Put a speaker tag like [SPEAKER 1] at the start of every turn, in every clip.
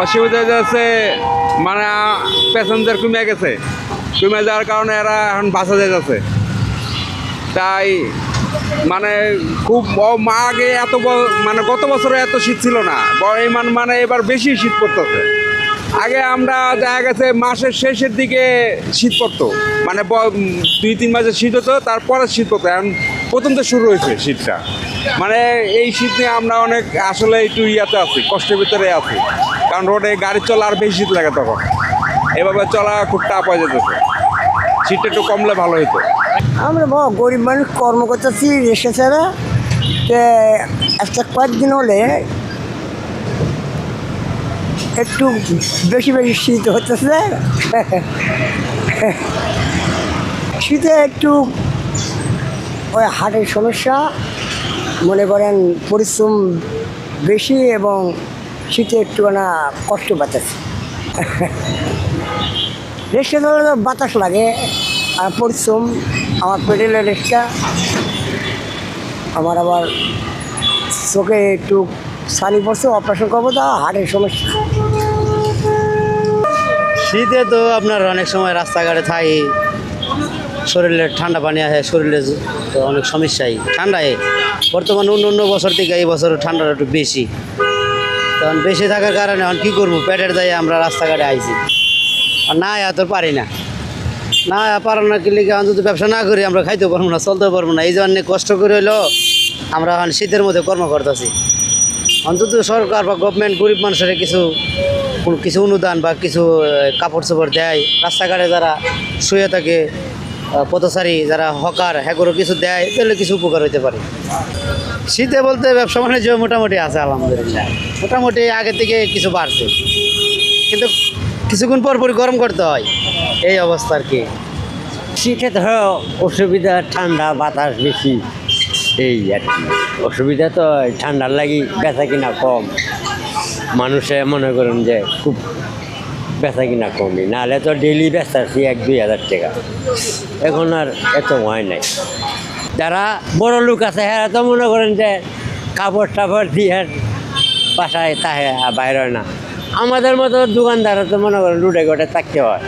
[SPEAKER 1] অসুবিধা যাচ্ছে মানে প্যাসেঞ্জার কমে গেছে, কমে যাওয়ার কারণে এরা এখন বাসা যাচ্ছে। তাই মানে খুব আগে এত মানে গত বছরে এত শীত ছিল না, এই মানে এবার বেশি শীত পড়তেছে। আগে আমরা দেখা গেছে মাসের শেষের দিকে শীত পড়তো, মানে 2-3 মাসের শীত হতো, তারপরে শীত পড়তো। এখন প্রথম তো শুরু হয়েছে শীতটা, মানে এই শীত নিয়ে আমরা অনেক আসলে একটু ইয়াতে আছি, কষ্টের ভিতরে আছি, কারণ রোডে গাড়ি চলা আর বেশি শীত লাগে তখন। এভাবে চলা খুব টাফ হয়ে যেতেছে, শীতটা একটু কমলে ভালো হতো।
[SPEAKER 2] আমরা গরিব মানুষ কর্ম করতেছি রিক্সা ছাড়া, একটা কয়েকদিন হলে একটু বেশি বেশি শীত হতেছে। শীতে একটু ওই হার্টের সমস্যা, মনে করেন পরিশ্রম বেশি এবং শীতে একটুখানা কষ্ট পাচ্ছে। রিক্সা চালালে বাতাস লাগে আর পরিশ্রম, আমার পেডেলের রিক্সা, আমার আবার চোখে একটু ছানি পড়ছে, অপারেশন করবো, তা হার্টের সমস্যা।
[SPEAKER 3] শীতে তো আপনার অনেক সময় রাস্তাঘাটে থাকি, শরীরে ঠান্ডা পানি আসে, শরীরে তো অনেক সমস্যাই ঠান্ডায়। বর্তমানে অন্য বছর থেকে এই বছর ঠান্ডাটা একটু বেশি, তখন বেশি থাকার কারণে এখন কী করবো, পেটের দায়ে আমরা রাস্তাঘাটে আইছি। আর না এত পারি না, পারো না কি লিখে যদি ব্যবসা না করি আমরা খাইতে পারবো না, চলতে পারবো না। এই জন্য কষ্ট করে হইলো আমরা এখন শীতের মধ্যে কর্ম করতেছি। অন্তত সরকার বা গভর্নমেন্ট গরিব মানুষের কিছু অনুদান বা কিছু কাপড় চোপড় দেয়, রাস্তাঘাটে যারা শুয়ে থাকে, পথচারী যারা হকার, হ্যাগরও কিছু দেয়, তাহলে কিছু উপকার হইতে পারে। শীতে বলতে ব্যবসা বাণিজ্য মোটামুটি আছে আলহামদুলিল্লাহ, মোটামুটি আগে থেকে কিছু বাড়ছে, কিন্তু কিছুক্ষণ পরপরই গরম করতে হয়, এই অবস্থা আর কি।
[SPEAKER 4] শীতে ধরো অসুবিধা, ঠান্ডা বাতাস বেশি, এই আর কি অসুবিধা। তো ঠান্ডার লাগি বেচা কিনা কম, মানুষে মনে করেন যে খুব বেচা কিনা কমই, নাহলে তো ডেইলি বেচাচ্ছি 1-2 হাজার টাকা, এখন আর এত হয় নাই। যারা বড় লোক আছে হ্যাঁ তো মনে করেন যে কাপড় টাপড় দিয়ে বাসায় তাহে বাইরে হয় না। আমাদের মতো দোকানদারও তো মনে করেন লুটে গোটে থাকতে হয়,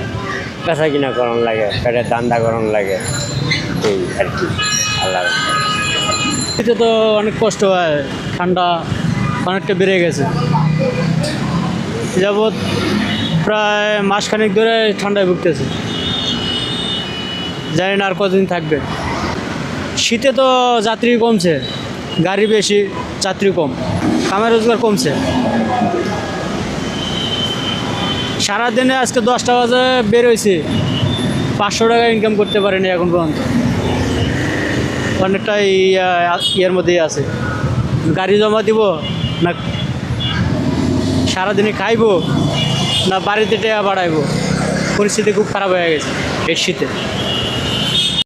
[SPEAKER 4] বেচা কিনা করণ লাগে, পেটের দান্দা করণ লাগে, এই আর কি। আল্লাহ
[SPEAKER 5] শীতে তো অনেক কষ্ট হয়, ঠান্ডা অনেকটা বেড়ে গেছে যাবৎ, প্রায় মাসখানেক ধরে ঠান্ডায় ভুগতেছে, জানি না আর কতদিন থাকবে। শীতে তো যাত্রী কমছে, গাড়ি বেশি, যাত্রী কম, কামাই রোজগার কমছে। সারাদিনে আজকে 10টা বাজে বের হয়েছি, 500 টাকা ইনকাম করতে পারিনি এখন পর্যন্ত, অনেকটা ইয়ের মধ্যেই আছে। গাড়ি জমা দিব না সারাদিনে খাইবো, না বাড়িতে টাকা বাড়াইবো, পরিস্থিতি খুব খারাপ হয়ে গেছে এই শীতে।